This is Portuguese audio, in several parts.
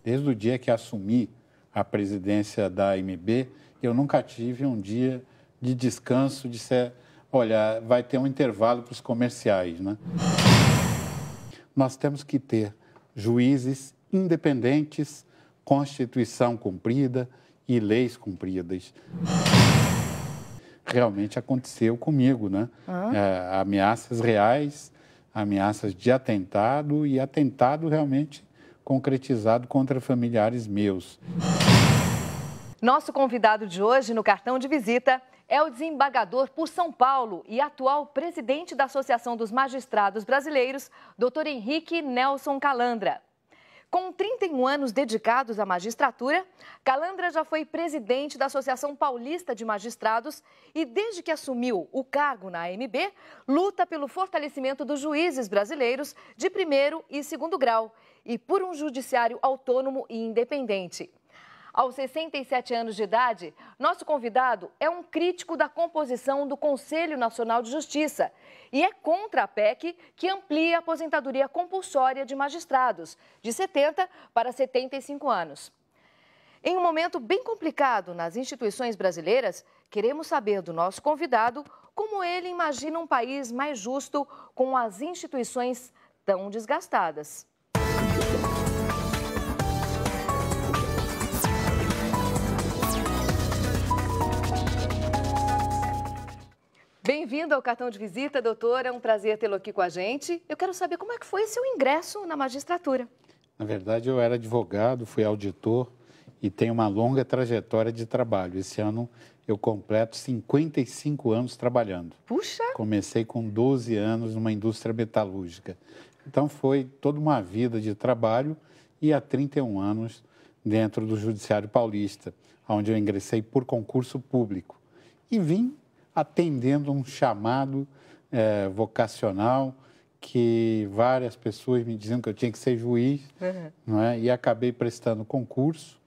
Desde o dia que assumi a presidência da AMB, eu nunca tive um dia de descanso, de ser, olha, vai ter um intervalo para os comerciais, né? Nós temos que ter juízes independentes, Constituição cumprida e leis cumpridas. Realmente aconteceu comigo, né? Ameaças reais, ameaças de atentado e atentado realmente concretizado contra familiares meus. Nosso convidado de hoje no Cartão de Visita é o desembargador por São Paulo e atual presidente da Associação dos Magistrados Brasileiros, Dr. Henrique Nelson Calandra. Com 31 anos dedicados à magistratura, Calandra já foi presidente da Associação Paulista de Magistrados e, desde que assumiu o cargo na AMB, luta pelo fortalecimento dos juízes brasileiros de primeiro e segundo grau e por um judiciário autônomo e independente. Aos 67 anos de idade, nosso convidado é um crítico da composição do Conselho Nacional de Justiça e é contra a PEC que amplia a aposentadoria compulsória de magistrados, de 70 para 75 anos. Em um momento bem complicado nas instituições brasileiras, queremos saber do nosso convidado como ele imagina um país mais justo com as instituições tão desgastadas. Bem-vindo ao Cartão de Visita, doutora. É um prazer tê-lo aqui com a gente. Eu quero saber como é que foi seu ingresso na magistratura. Na verdade, eu era advogado, fui auditor e tenho uma longa trajetória de trabalho. Esse ano eu completo 55 anos trabalhando. Puxa! Comecei com 12 anos numa indústria metalúrgica. Então, foi toda uma vida de trabalho e há 31 anos dentro do Judiciário Paulista, onde eu ingressei por concurso público. E vim atendendo um chamado vocacional que várias pessoas me diziam que eu tinha que ser juiz, não é? E acabei prestando concurso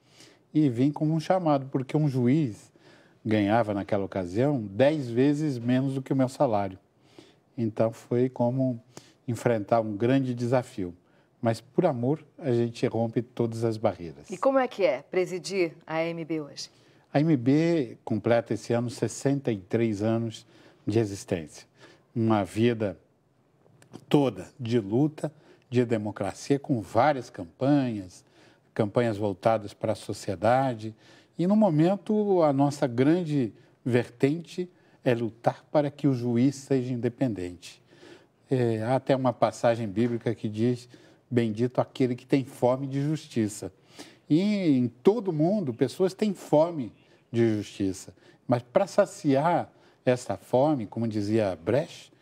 e vim como um chamado, porque um juiz ganhava naquela ocasião 10 vezes menos do que o meu salário. Então foi como enfrentar um grande desafio. Mas por amor a gente rompe todas as barreiras. E como é que é presidir a AMB hoje? A AMB completa esse ano 63 anos de existência. Uma vida toda de luta, de democracia, com várias campanhas voltadas para a sociedade. E, no momento, a nossa grande vertente é lutar para que o juiz seja independente. Há até uma passagem bíblica que diz, bendito aquele que tem fome de justiça. E em todo mundo, pessoas têm fome de justiça. Mas para saciar essa fome, como dizia Brecht,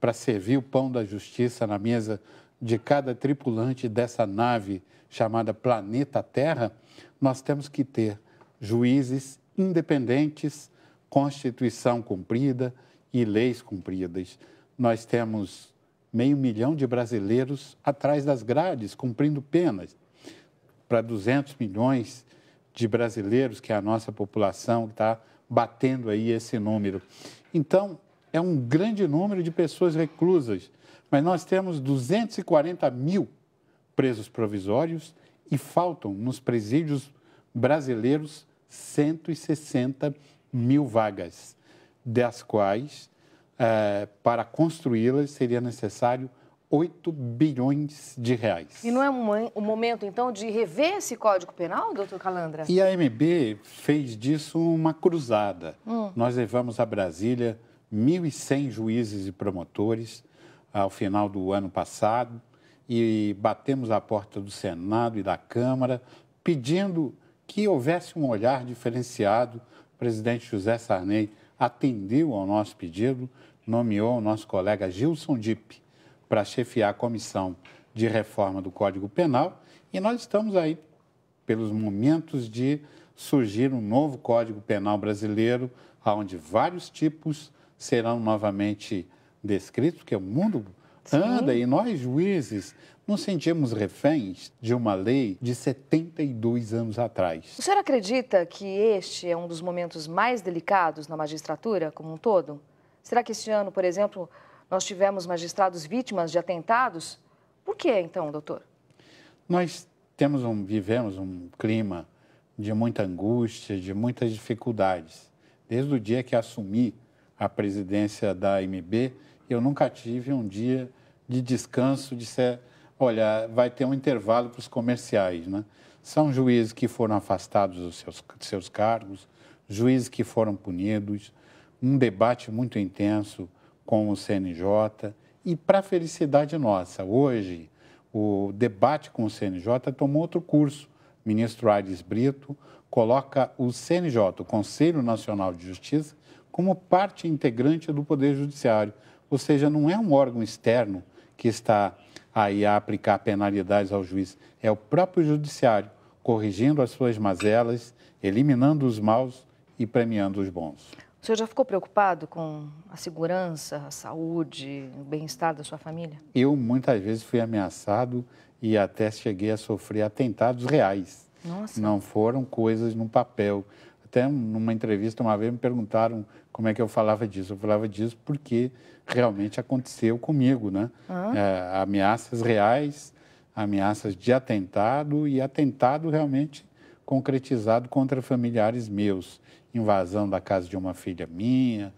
para servir o pão da justiça na mesa de cada tripulante dessa nave chamada Planeta Terra, nós temos que ter juízes independentes, Constituição cumprida e leis cumpridas. Nós temos 500 mil de brasileiros atrás das grades, cumprindo penas. Para 200 milhões de brasileiros, que é a nossa população, que está batendo aí esse número. Então, é um grande número de pessoas reclusas, mas nós temos 240 mil presos provisórios e faltam nos presídios brasileiros 160 mil vagas, das quais, para construí-las, seria necessário 8 bilhões de reais. E não é um momento, então, de rever esse Código Penal, doutor Calandra? E a AMB fez disso uma cruzada. Nós levamos a Brasília 1.100 juízes e promotores ao final do ano passado e batemos a porta do Senado e da Câmara pedindo que houvesse um olhar diferenciado. O presidente José Sarney atendeu ao nosso pedido, nomeou o nosso colega Gilson Dipp para chefiar a comissão de reforma do Código Penal e nós estamos aí pelos momentos de surgir um novo Código Penal brasileiro, onde vários tipos serão novamente descritos, porque o mundo anda e nós, juízes, nos sentimos reféns de uma lei de 72 anos atrás. O senhor acredita que este é um dos momentos mais delicados na magistratura como um todo? Será que este ano, por exemplo, nós tivemos magistrados vítimas de atentados? Por que, então, doutor? Nós vivemos um clima de muita angústia, de muitas dificuldades. Desde o dia que assumi a presidência da AMB, eu nunca tive um dia de descanso, de ser, olha, vai ter um intervalo para os comerciais, né? São juízes que foram afastados dos seus cargos, juízes que foram punidos, um debate muito intenso com o CNJ e, para a felicidade nossa, hoje o debate com o CNJ tomou outro curso. O ministro Aires Brito coloca o CNJ, o Conselho Nacional de Justiça, como parte integrante do Poder Judiciário, ou seja, não é um órgão externo que está aí a aplicar penalidades ao juiz, é o próprio Judiciário, corrigindo as suas mazelas, eliminando os maus e premiando os bons. O senhor já ficou preocupado com a segurança, a saúde, o bem-estar da sua família? Eu, muitas vezes, fui ameaçado e até cheguei a sofrer atentados reais. Nossa. Não foram coisas no papel. Até numa entrevista, uma vez, me perguntaram como é que eu falava disso. Eu falava disso porque realmente aconteceu comigo, né? Ameaças reais, ameaças de atentado e atentado realmente concretizado contra familiares meus. Invasão da casa de uma filha minha,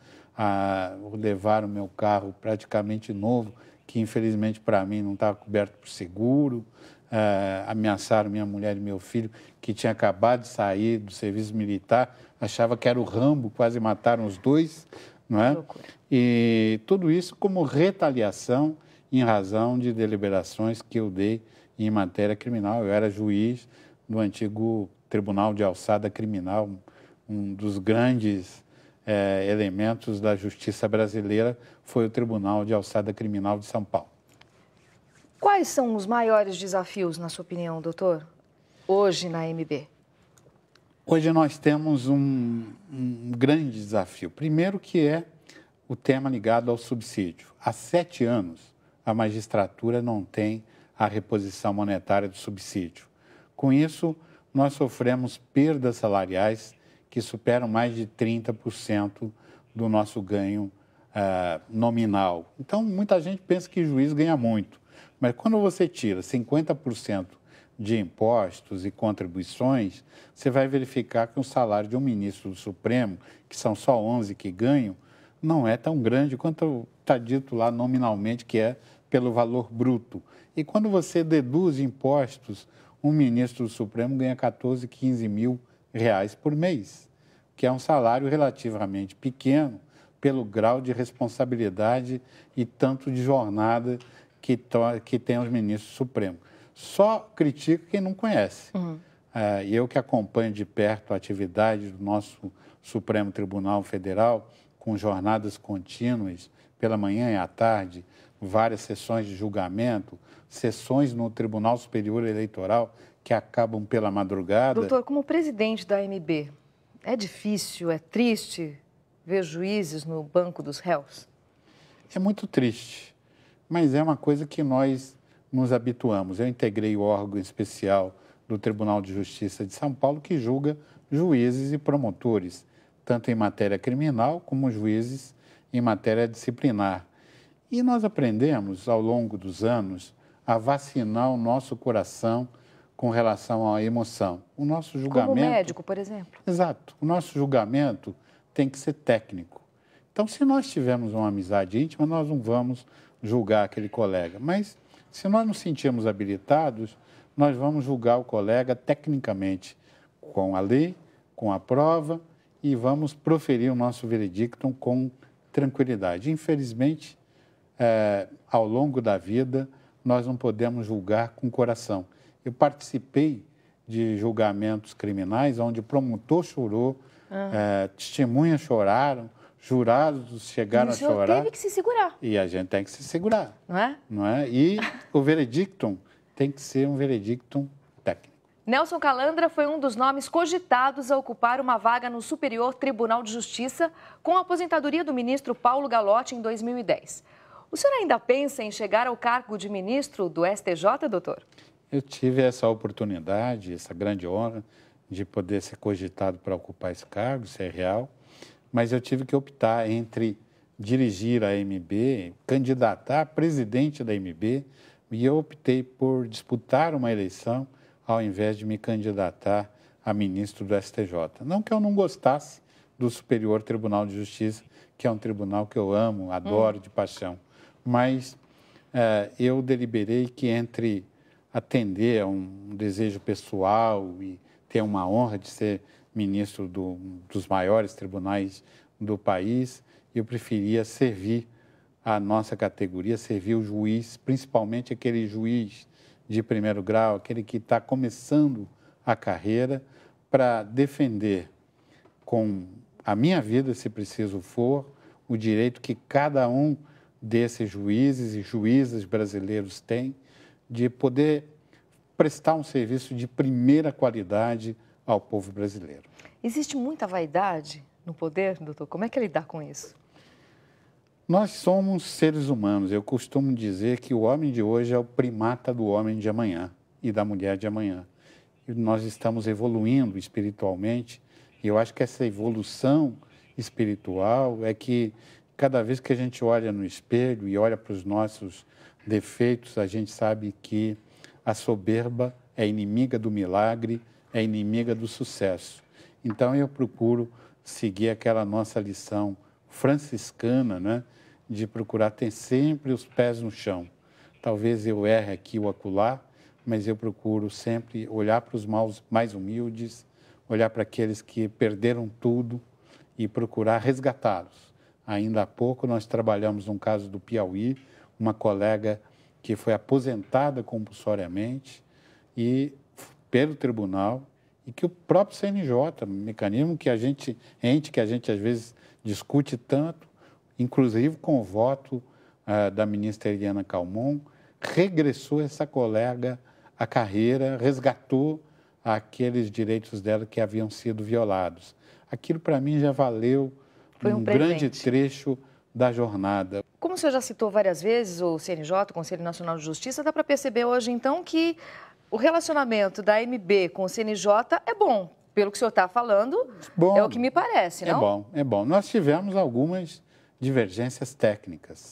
levar o meu carro praticamente novo, que infelizmente para mim não estava coberto por seguro, ameaçaram minha mulher e meu filho, que tinha acabado de sair do serviço militar, achava que era o Rambo, quase mataram os dois, não é? E tudo isso como retaliação em razão de deliberações que eu dei em matéria criminal. Eu era juiz do antigo Tribunal de Alçada Criminal, um dos grandes elementos da justiça brasileira foi o Tribunal de Alçada Criminal de São Paulo. Quais são os maiores desafios, na sua opinião, doutor, hoje na AMB? Hoje nós temos um grande desafio. Primeiro que é o tema ligado ao subsídio. Há 7 anos, a magistratura não tem a reposição monetária do subsídio. Com isso, nós sofremos perdas salariais que superam mais de 30% do nosso ganho nominal. Então, muita gente pensa que juiz ganha muito, mas quando você tira 50% de impostos e contribuições, você vai verificar que o salário de um ministro do Supremo, que são só 11 que ganham, não é tão grande quanto está dito lá nominalmente, que é pelo valor bruto. E quando você deduz impostos, um ministro do Supremo ganha 14, 15 mil reais por mês, que é um salário relativamente pequeno pelo grau de responsabilidade e tanto de jornada que tem os ministros do Supremo. Só critico quem não conhece. Eu que acompanho de perto a atividade do nosso Supremo Tribunal Federal, com jornadas contínuas, pela manhã e à tarde, várias sessões de julgamento, sessões no Tribunal Superior Eleitoral que acabam pela madrugada. Doutor, como presidente da AMB, é difícil, é triste ver juízes no banco dos réus? É muito triste, mas é uma coisa que nós nos habituamos. Eu integrei o órgão especial do Tribunal de Justiça de São Paulo que julga juízes e promotores, tanto em matéria criminal como juízes em matéria disciplinar. E nós aprendemos, ao longo dos anos, a vacinar o nosso coração com relação à emoção. O nosso julgamento... Como médico, por exemplo. Exato. O nosso julgamento tem que ser técnico. Então, se nós tivermos uma amizade íntima, nós não vamos julgar aquele colega. Mas, se nós nos sentirmos habilitados, nós vamos julgar o colega tecnicamente, com a lei, com a prova, e vamos proferir o nosso veredicto com tranquilidade. Infelizmente, ao longo da vida, nós não podemos julgar com o coração. Eu participei de julgamentos criminais onde o promotor chorou, testemunhas choraram, jurados chegaram a chorar. O senhor teve que se segurar. E a gente tem que se segurar. Não é? Não é? E o veredicto tem que ser um veredicto técnico. Nelson Calandra foi um dos nomes cogitados a ocupar uma vaga no Superior Tribunal de Justiça com a aposentadoria do ministro Paulo Galotti em 2010. O senhor ainda pensa em chegar ao cargo de ministro do STJ, doutor? Eu tive essa oportunidade, essa grande honra de poder ser cogitado para ocupar esse cargo, isso é real, mas eu tive que optar entre dirigir a AMB, candidatar a presidente da AMB, e eu optei por disputar uma eleição ao invés de me candidatar a ministro do STJ. Não que eu não gostasse do Superior Tribunal de Justiça, que é um tribunal que eu amo, adoro de paixão, mas eu deliberei que entre atender a um desejo pessoal e ter uma honra de ser ministro dos maiores tribunais do país, eu preferia servir a nossa categoria, servir o juiz, principalmente aquele juiz de primeiro grau, aquele que está começando a carreira, para defender com a minha vida, se preciso for, o direito que cada um desses juízes e juízas brasileiros tem de poder prestar um serviço de primeira qualidade ao povo brasileiro. Existe muita vaidade no poder, doutor? Como é que lidar com isso? Nós somos seres humanos. Eu costumo dizer que o homem de hoje é o primata do homem de amanhã e da mulher de amanhã. E nós estamos evoluindo espiritualmente, e eu acho que essa evolução espiritual é que cada vez que a gente olha no espelho e olha para os nossos defeitos, a gente sabe que a soberba é inimiga do milagre, é inimiga do sucesso. Então, eu procuro seguir aquela nossa lição franciscana, né, de procurar ter sempre os pés no chão. Talvez eu erre aqui ou acolá, mas eu procuro sempre olhar para os mais humildes, olhar para aqueles que perderam tudo e procurar resgatá-los. Ainda há pouco nós trabalhamos num caso do Piauí, uma colega que foi aposentada compulsoriamente e pelo tribunal, e que o próprio CNJ, mecanismo que a gente às vezes discute tanto, inclusive com o voto da ministra Eliana Calmon, regressou essa colega à carreira, resgatou aqueles direitos dela que haviam sido violados. Aquilo, para mim, já valeu um grande trecho da jornada. Como o senhor já citou várias vezes o CNJ, o Conselho Nacional de Justiça, dá para perceber hoje, então, que o relacionamento da AMB com o CNJ é bom. Pelo que o senhor está falando, bom, é o que me parece, não? É bom. Nós tivemos algumas divergências técnicas.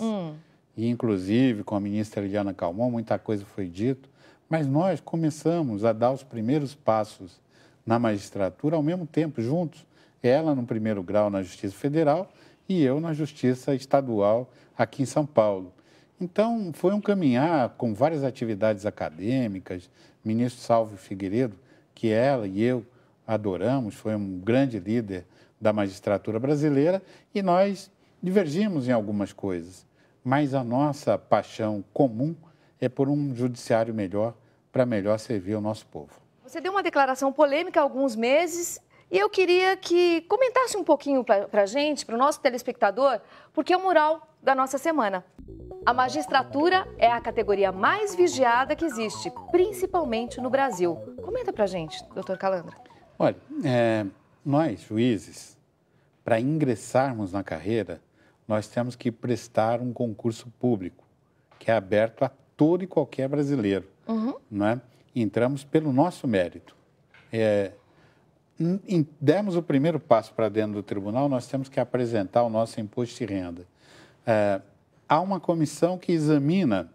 E, inclusive, com a ministra Eliana Calmon, muita coisa foi dita, mas nós começamos a dar os primeiros passos na magistratura ao mesmo tempo, juntos. Ela no primeiro grau na Justiça Federal e eu na Justiça Estadual aqui em São Paulo. Então, foi um caminhar com várias atividades acadêmicas. O ministro Salvo Figueiredo, que ela e eu adoramos, foi um grande líder da magistratura brasileira, e nós divergimos em algumas coisas. Mas a nossa paixão comum é por um judiciário melhor, para melhor servir o nosso povo. Você deu uma declaração polêmica há alguns meses, e eu queria que comentasse um pouquinho para a gente, para o nosso telespectador, porque é o mural da nossa semana. A magistratura é a categoria mais vigiada que existe, principalmente no Brasil. Comenta para a gente, doutor Calandra. Olha, nós, juízes, para ingressarmos na carreira, nós temos que prestar um concurso público, que é aberto a todo e qualquer brasileiro. Não é? Entramos pelo nosso mérito. Demos o primeiro passo para dentro do tribunal, nós temos que apresentar o nosso imposto de renda. Há uma comissão que examina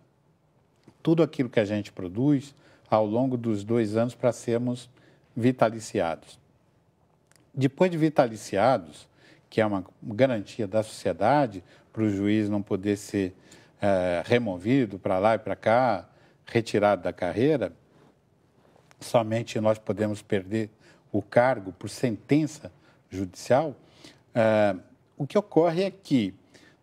tudo aquilo que a gente produz ao longo dos 2 anos para sermos vitaliciados. Depois de vitaliciados, que é uma garantia da sociedade para o juiz não poder ser removido para lá e para cá, retirado da carreira, somente nós podemos perder o cargo por sentença judicial. O que ocorre é que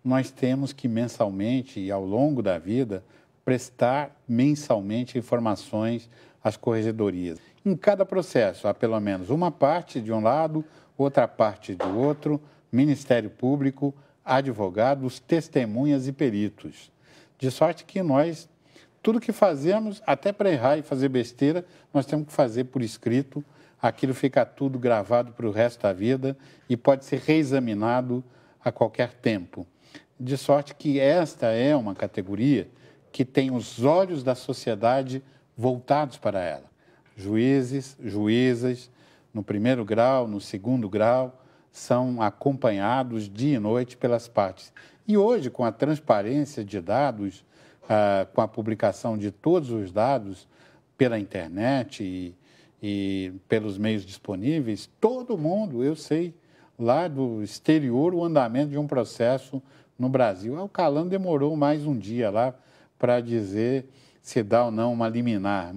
nós temos que mensalmente e ao longo da vida prestar mensalmente informações às corregedorias. Em cada processo há pelo menos uma parte de um lado, outra parte do outro, Ministério Público, advogados, testemunhas e peritos. De sorte que nós, tudo que fazemos, até para errar e fazer besteira, nós temos que fazer por escrito. Aquilo fica tudo gravado para o resto da vida e pode ser reexaminado a qualquer tempo. De sorte que esta é uma categoria que tem os olhos da sociedade voltados para ela. Juízes, juízas, no primeiro grau, no segundo grau, são acompanhados dia e noite pelas partes. E hoje, com a transparência de dados, com a publicação de todos os dados, pela internet e pelos meios disponíveis, todo mundo, eu sei, lá do exterior, o andamento de um processo no Brasil. O Calandra demorou mais um dia lá para dizer se dá ou não uma liminar.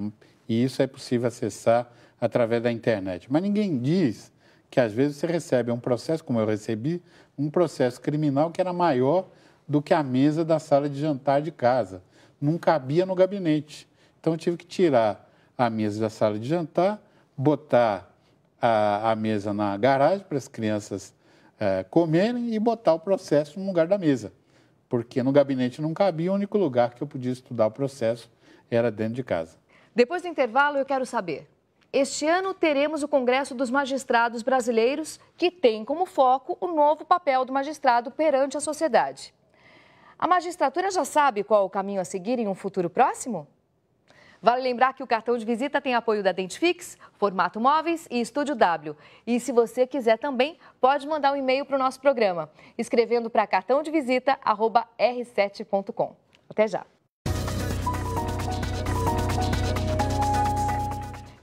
E isso é possível acessar através da internet. Mas ninguém diz que, às vezes, você recebe um processo, como eu recebi, um processo criminal que era maior do que a mesa da sala de jantar de casa. Não cabia no gabinete. Então, eu tive que tirar a mesa da sala de jantar, botar a mesa na garagem para as crianças comerem e botar o processo no lugar da mesa. Porque no gabinete não cabia, o único lugar que eu podia estudar o processo era dentro de casa. Depois do intervalo, eu quero saber. Este ano teremos o Congresso dos Magistrados Brasileiros, que tem como foco o novo papel do magistrado perante a sociedade. A magistratura já sabe qual o caminho a seguir em um futuro próximo? Vale lembrar que o cartão de visita tem apoio da Dentifix, Formato Móveis e Estúdio W. E se você quiser também, pode mandar um e-mail para o nosso programa, escrevendo para cartãodevisita@r7.com. Até já!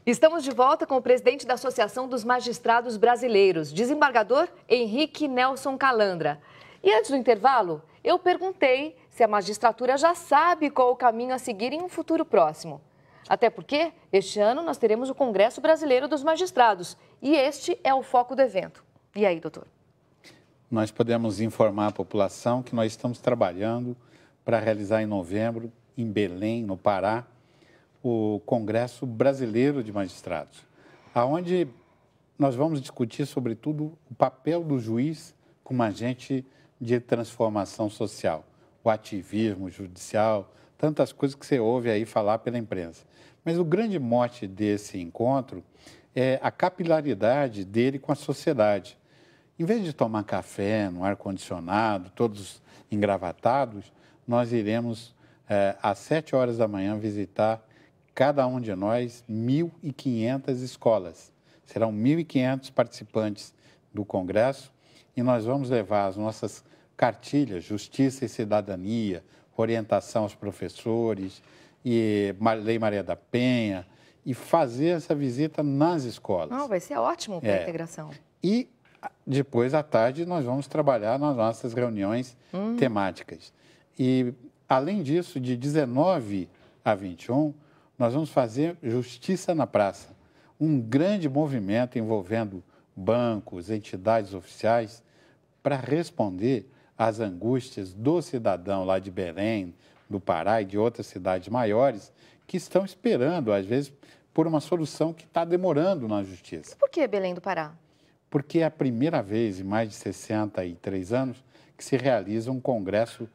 Estamos de volta com o presidente da Associação dos Magistrados Brasileiros, desembargador Henrique Nelson Calandra. E antes do intervalo, eu perguntei se a magistratura já sabe qual o caminho a seguir em um futuro próximo. Até porque, este ano, nós teremos o Congresso Brasileiro dos Magistrados e este é o foco do evento. E aí, doutor? Nós podemos informar a população que nós estamos trabalhando para realizar em novembro, em Belém, no Pará, o Congresso Brasileiro de Magistrados, onde nós vamos discutir, sobretudo, o papel do juiz como agente de transformação social, o ativismo judicial, tantas coisas que você ouve aí falar pela imprensa. Mas o grande mote desse encontro é a capilaridade dele com a sociedade. Em vez de tomar café no ar-condicionado, todos engravatados, nós iremos, às 7 horas da manhã, visitar cada um de nós 1.500 escolas. Serão 1.500 participantes do Congresso e nós vamos levar as nossas cartilhas, Justiça e Cidadania, orientação aos professores, e Lei Maria da Penha, e fazer essa visita nas escolas. Vai ser ótimo para a integração. E depois, à tarde, nós vamos trabalhar nas nossas reuniões temáticas. E, além disso, de 19 a 21, nós vamos fazer Justiça na Praça, um grande movimento envolvendo bancos, entidades oficiais, para responder às angústias do cidadão lá de Belém, do Pará e de outras cidades maiores, que estão esperando, às vezes, por uma solução que está demorando na justiça. E por que Belém do Pará? Porque é a primeira vez em mais de 63 anos que se realiza um congresso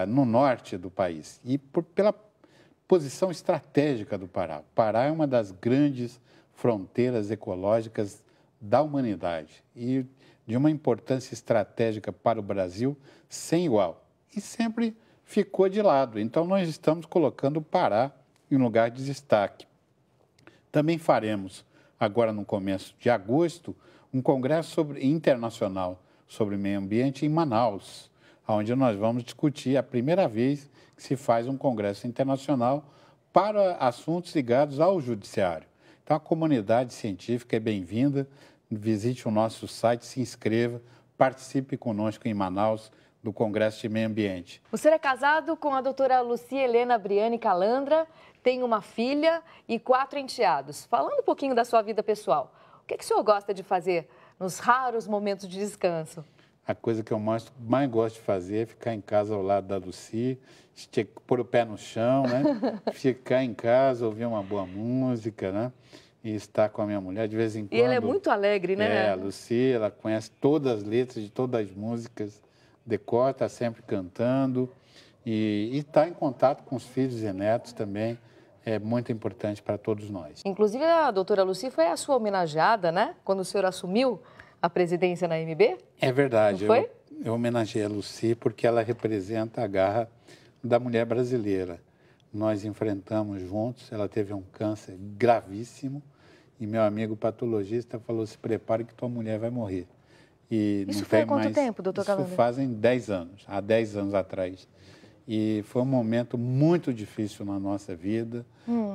no norte do país. E pela posição estratégica do Pará. O Pará é uma das grandes fronteiras ecológicas da humanidade e de uma importância estratégica para o Brasil sem igual. E sempre ficou de lado. Então, nós estamos colocando o Pará em lugar de destaque. Também faremos, agora no começo de agosto, um congresso internacional sobre meio ambiente em Manaus, onde nós vamos discutir a primeira vez que se faz um congresso internacional para assuntos ligados ao judiciário. Então, a comunidade científica é bem-vinda, visite o nosso site, se inscreva, participe conosco em Manaus do Congresso de Meio Ambiente. O senhor é casado com a doutora Lucia Helena Briani Calandra, tem uma filha e 4 enteados. Falando um pouquinho da sua vida pessoal, o que o senhor gosta de fazer nos raros momentos de descanso? A coisa que eu mais gosto de fazer é ficar em casa ao lado da Lucy, pôr o pé no chão, né? Ficar em casa, ouvir uma boa música, né? E estar com a minha mulher de vez em quando. E ela é muito alegre, né? A Lucy, ela conhece todas as letras de todas as músicas, decora, está sempre cantando e está em contato com os filhos e netos também. É muito importante para todos nós. Inclusive, a doutora Lucy foi a sua homenageada, né? Quando o senhor assumiu a presidência na MB? É verdade. Não foi? Eu homenageei a Lucy porque ela representa a garra da mulher brasileira. Nós enfrentamos juntos, ela teve um câncer gravíssimo e meu amigo patologista falou, se prepare que tua mulher vai morrer. E Isso não foi tem há quanto mais... tempo, doutor Calandra? Isso fazem 10 anos, há 10 anos atrás. E foi um momento muito difícil na nossa vida.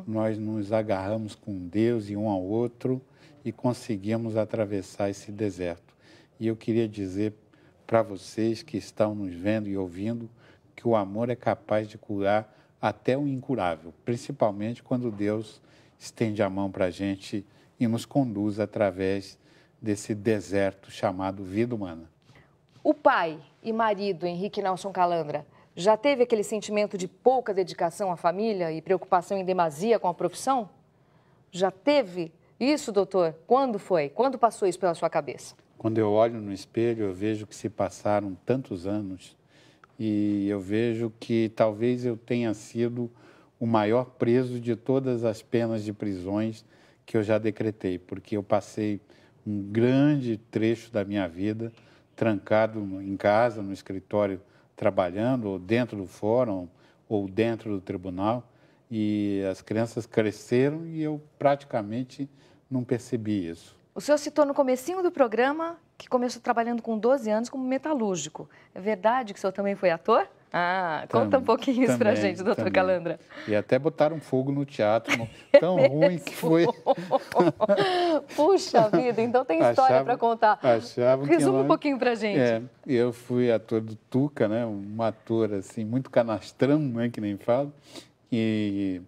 Nós nos agarramos com Deus e um ao outro e conseguimos atravessar esse deserto. E eu queria dizer para vocês que estão nos vendo e ouvindo que o amor é capaz de curar até o incurável, principalmente quando Deus estende a mão para a gente e nos conduz através desse deserto chamado vida humana. O pai e marido, Henrique Nelson Calandra, já teve aquele sentimento de pouca dedicação à família e preocupação em demasia com a profissão? Já teve isso, doutor? Quando foi? Quando passou isso pela sua cabeça? Quando eu olho no espelho, eu vejo que se passaram tantos anos e eu vejo que talvez eu tenha sido o maior preso de todas as penas de prisões que eu já decretei, porque eu passei um grande trecho da minha vida trancado em casa, no escritório, trabalhando, ou dentro do fórum, ou dentro do tribunal, e as crianças cresceram e eu praticamente não percebi isso. O senhor citou no comecinho do programa que começou trabalhando com 12 anos como metalúrgico. É verdade que o senhor também foi ator? Conta um pouquinho isso pra gente, doutor Calandra. E até botaram fogo no teatro, tão ruim que foi. Puxa vida, então tem história para contar. Resuma um pouquinho pra gente. Eu fui ator do Tuca, né? Um ator assim, muito canastrão, né? Que nem falo. E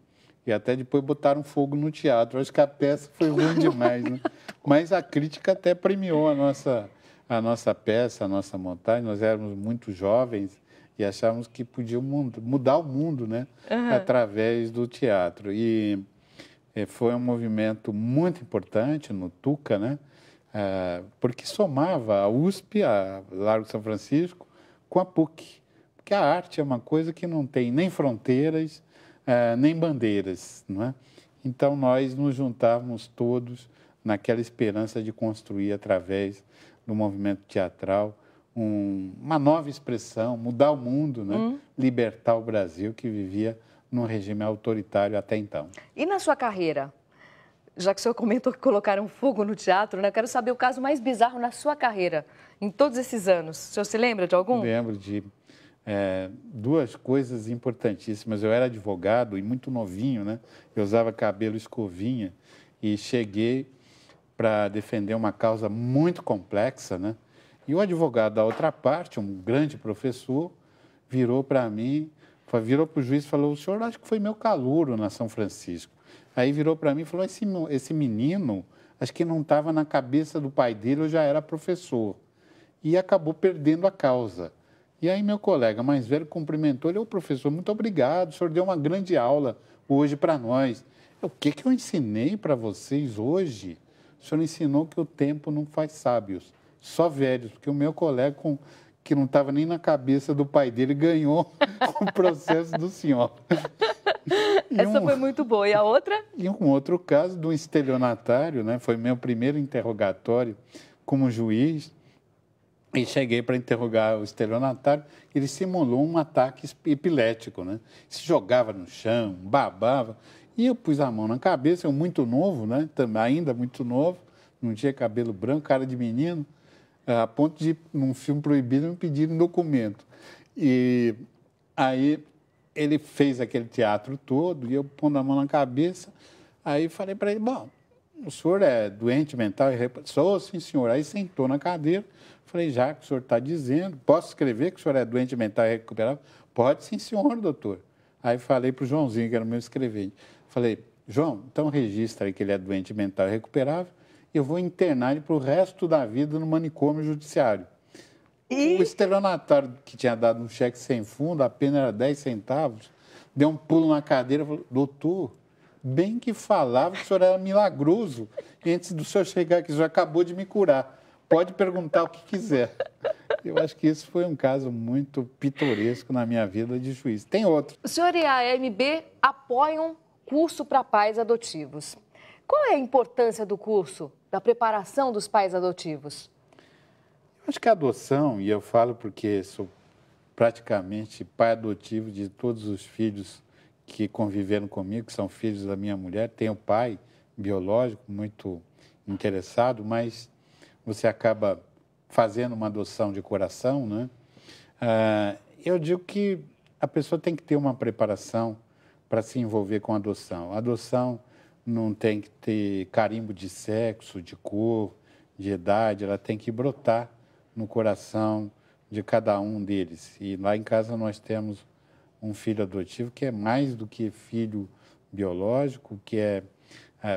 até depois botaram fogo no teatro. Acho que a peça foi ruim demais, né? Mas a crítica até premiou a nossa peça, a nossa montagem. Nós éramos muito jovens e achávamos que podíamos mudar o mundo, né? Através do teatro. E foi um movimento muito importante no Tuca, né? Porque somava a USP, a Largo São Francisco, com a PUC. Porque a arte é uma coisa que não tem nem fronteiras, nem bandeiras, não é? Então, nós nos juntávamos todos naquela esperança de construir, através do movimento teatral, uma nova expressão, mudar o mundo, né? Libertar o Brasil, que vivia num regime autoritário até então. E na sua carreira? Já que o senhor comentou que colocaram fogo no teatro, né? Eu quero saber o caso mais bizarro na sua carreira, em todos esses anos. O senhor se lembra de algum? Lembro de duas coisas importantíssimas. Eu era advogado e muito novinho, né? Eu usava cabelo escovinha e cheguei para defender uma causa muito complexa, né? E o advogado da outra parte, um grande professor, virou para mim, virou para o juiz e falou: o senhor acha que foi meu calouro na São Francisco? Aí virou para mim e falou: esse menino, acho que não estava na cabeça do pai dele, eu já era professor. E acabou perdendo a causa. E aí meu colega mais velho cumprimentou ele: ô professor, muito obrigado, o senhor deu uma grande aula hoje para nós. O que eu ensinei para vocês hoje? O senhor ensinou que o tempo não faz sábios, só velhos, porque o meu colega, que não estava nem na cabeça do pai dele, ganhou o processo do senhor. Essa foi muito boa. E a outra? E um outro caso de um estelionatário, né? Foi meu primeiro interrogatório como juiz. E cheguei para interrogar o estelionatário, ele simulou um ataque epilético, né? Se jogava no chão, babava. E eu pus a mão na cabeça, eu muito novo, né? Ainda muito novo, não tinha cabelo branco, cara de menino, a ponto de, num filme proibido, me pedirem documento. E aí ele fez aquele teatro todo, e eu pondo a mão na cabeça, aí falei para ele: bom, o senhor é doente mental? Sou, sim, senhor. Aí sentou na cadeira. Falei: já que o senhor está dizendo, posso escrever que o senhor é doente mental e recuperável? Pode, sim, senhor, doutor. Aí falei para o Joãozinho, que era o meu escrevente. Falei: João, então registra aí que ele é doente mental e recuperável. Eu vou internar ele para o resto da vida no manicômio judiciário. O estelionatário, que tinha dado um cheque sem fundo, a pena era 10 centavos, deu um pulo na cadeira e falou: doutor, bem que falava que o senhor era milagroso. E antes do senhor chegar aqui, o senhor acabou de me curar. Pode perguntar o que quiser. Eu acho que esse foi um caso muito pitoresco na minha vida de juiz. Tem outro. O senhor e a AMB apoiam curso para pais adotivos. Qual é a importância do curso, da preparação dos pais adotivos? Eu acho que a adoção, e eu falo porque sou praticamente pai adotivo de todos os filhos que conviveram comigo, que são filhos da minha mulher. Tenho pai biológico muito interessado, mas você acaba fazendo uma adoção de coração, né? Eu digo que a pessoa tem que ter uma preparação para se envolver com a adoção. A adoção não tem que ter carimbo de sexo, de cor, de idade, ela tem que brotar no coração de cada um deles. E lá em casa nós temos um filho adotivo que é mais do que filho biológico, que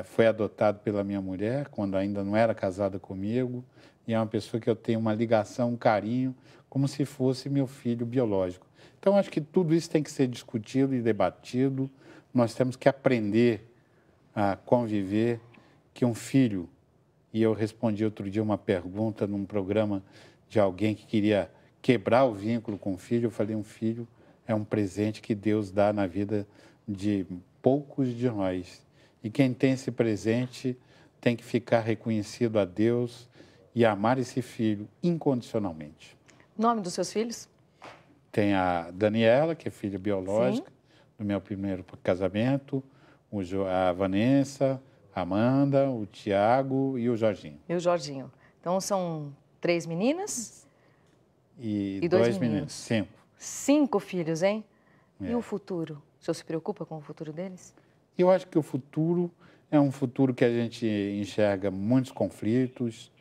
foi adotado pela minha mulher quando ainda não era casada comigo, e é uma pessoa que eu tenho uma ligação, um carinho, como se fosse meu filho biológico. Então, acho que tudo isso tem que ser discutido e debatido. Nós temos que aprender a conviver, que um filho, e eu respondi outro dia uma pergunta num programa de alguém que queria quebrar o vínculo com o filho, eu falei, um filho é um presente que Deus dá na vida de poucos de nós. E quem tem esse presente tem que ficar reconhecido a Deus e amar esse filho incondicionalmente. Nome dos seus filhos? Tem a Daniela, que é filha biológica, Sim. do meu primeiro casamento, a Vanessa, a Amanda, o Tiago e o Jorginho. E o Jorginho. Então, são 3 meninas e 2 meninos. 5. 5 filhos, hein? E o futuro? O senhor se preocupa com o futuro deles? Eu acho que o futuro é um futuro que a gente enxerga muitos conflitos,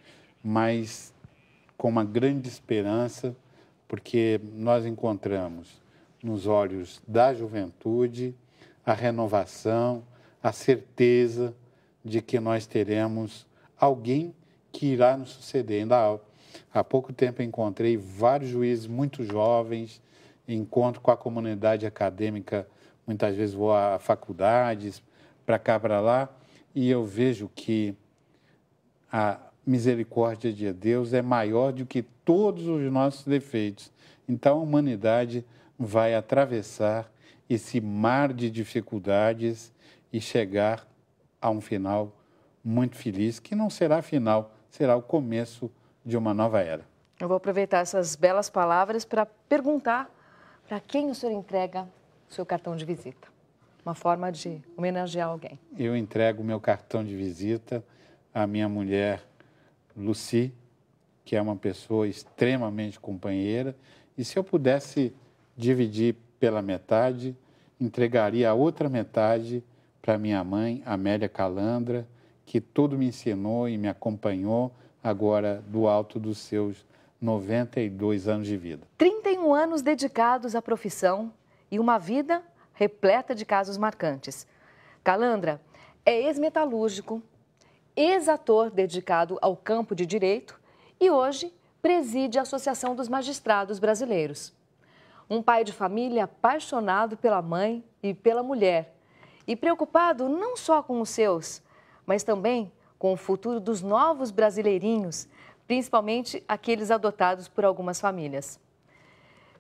mas com uma grande esperança, porque nós encontramos nos olhos da juventude a renovação, a certeza de que nós teremos alguém que irá nos suceder. Ainda há pouco tempo encontrei vários juízes muito jovens, encontro com a comunidade acadêmica, muitas vezes vou a faculdades, para cá, para lá, e eu vejo que a misericórdia de Deus é maior do que todos os nossos defeitos. Então, a humanidade vai atravessar esse mar de dificuldades e chegar a um final muito feliz, que não será final, será o começo de uma nova era. Eu vou aproveitar essas belas palavras para perguntar para quem o senhor entrega o seu cartão de visita. Uma forma de homenagear alguém. Eu entrego o meu cartão de visita à minha mulher, Lucy, que é uma pessoa extremamente companheira, e se eu pudesse dividir pela metade, entregaria a outra metade para minha mãe, Amélia Calandra, que tudo me ensinou e me acompanhou agora do alto dos seus 92 anos de vida. 31 anos dedicados à profissão e uma vida repleta de casos marcantes. Calandra é ex-metalúrgico, ex-ator dedicado ao campo de direito e hoje preside a Associação dos Magistrados Brasileiros. Um pai de família apaixonado pela mãe e pela mulher e preocupado não só com os seus, mas também com o futuro dos novos brasileirinhos, principalmente aqueles adotados por algumas famílias.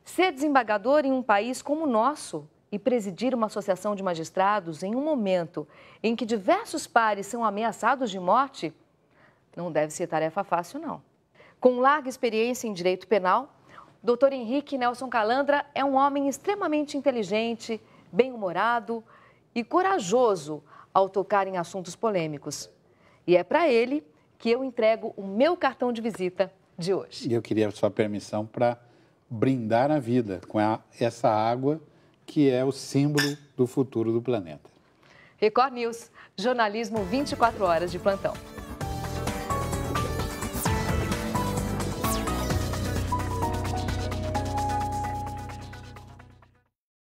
Ser desembargador em um país como o nosso e presidir uma associação de magistrados em um momento em que diversos pares são ameaçados de morte, não deve ser tarefa fácil, não. Com larga experiência em direito penal, o Dr. Henrique Nelson Calandra é um homem extremamente inteligente, bem-humorado e corajoso ao tocar em assuntos polêmicos. E é para ele que eu entrego o meu cartão de visita de hoje. E eu queria a sua permissão para brindar a vida com essa água que é o símbolo do futuro do planeta. Record News, jornalismo 24 horas de plantão.